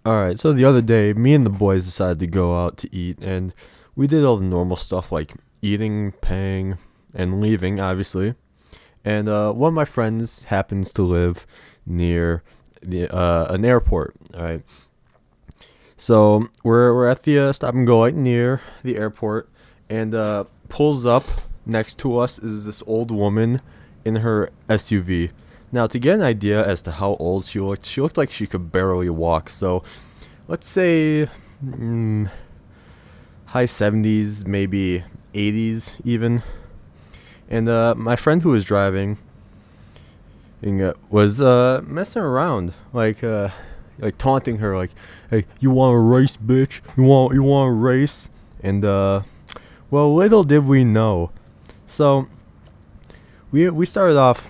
Alright, so the other day, me and the boys decided to go out to eat, and we did all the normal stuff like eating, paying, and leaving, obviously. And one of my friends happens to live near an airport. Alright, so we're at the stop and go light near the airport, and pulls up next to us is this old woman in her SUV. Now, to get an idea as to how old she looked like she could barely walk. So, let's say high 70s, maybe 80s even. And my friend who was driving was messing around, like taunting her, like, "Hey, you want a race, bitch? You want a race?" And well, little did we know. So we started off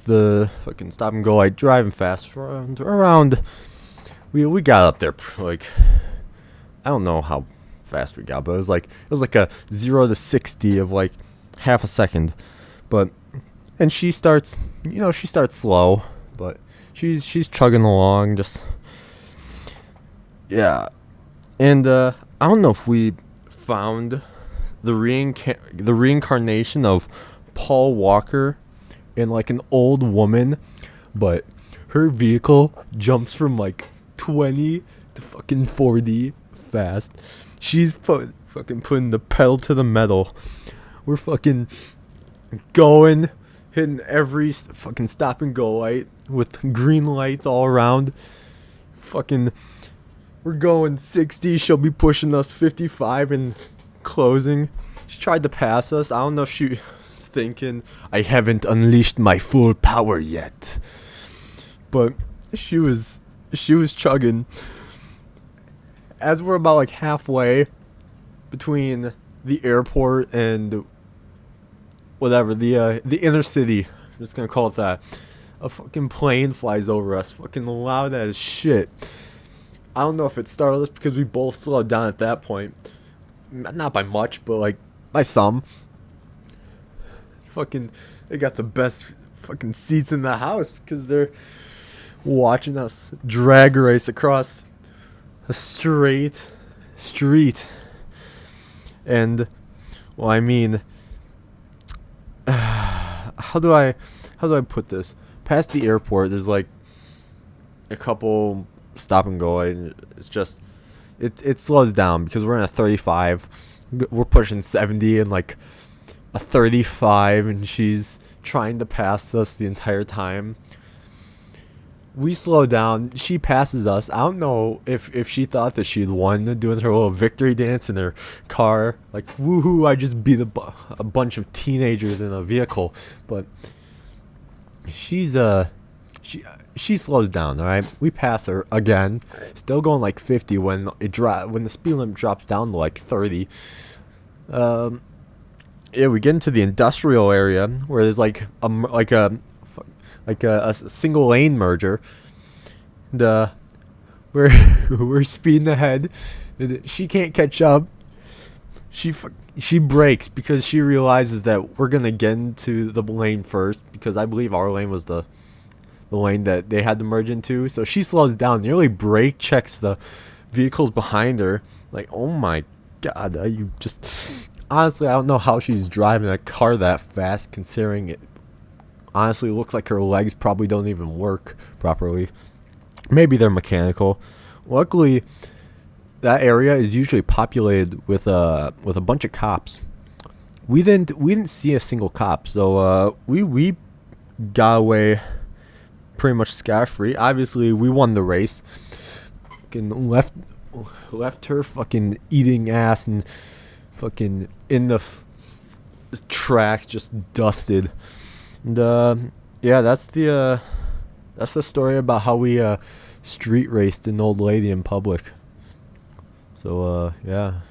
the fucking stop and go, like driving fast for around. We got up there like, I don't know how fast we got, but it was like a 0 to 60 of like half a second. But and she starts slow, but she's chugging along, just, yeah. And I don't know if we found the reincarnation of Paul Walker in like an old woman, but her vehicle jumps from like 20 to fucking 40 fast. She's fucking putting the pedal to the metal. We're fucking going, hitting every fucking stop and go light with green lights all around. Fucking, we're going 60. She'll be pushing us 55 and closing. She tried to pass us. I don't know if she was thinking I haven't unleashed my full power yet, but she was chugging. As we're about like halfway between the airport and whatever, the inner city, I'm just gonna call it that, a fucking plane flies over us, fucking loud as shit. I don't know if it startled us because we both slowed down at that point. Not by much, but like by some. Fucking, they got the best fucking seats in the house because they're watching us drag race across a straight street. And, well, I mean, how do I put this? Past the airport, there's like a couple stop and go. It's just, it slows down because we're in a 35. We're pushing 70 and like a 35, and she's trying to pass us the entire time. We slow down. She passes us. I don't know if she thought that she'd won, doing her little victory dance in her car. Like, woohoo, I just beat a bunch of teenagers in a vehicle. But she's she slows down, all right? We pass her again. Still going like 50 when when the speed limit drops down to like 30. Yeah, we get into the industrial area where there's like a single lane merger. We're we're speeding ahead. She can't catch up. She brakes because she realizes that we're gonna get into the lane first, because I believe our lane was the lane that they had to merge into. So she slows down, nearly brake checks the vehicles behind her. Like, oh my god, you just, honestly, I don't know how she's driving a car that fast, considering it honestly looks like her legs probably don't even work properly. Maybe they're mechanical. Luckily, that area is usually populated with a bunch of cops. We didn't see a single cop, so we got away pretty much scot-free. Obviously, we won the race. Fucking left her fucking eating ass and fucking in the tracks, just dusted. And yeah, that's the story about how we street raced an old lady in public. So yeah.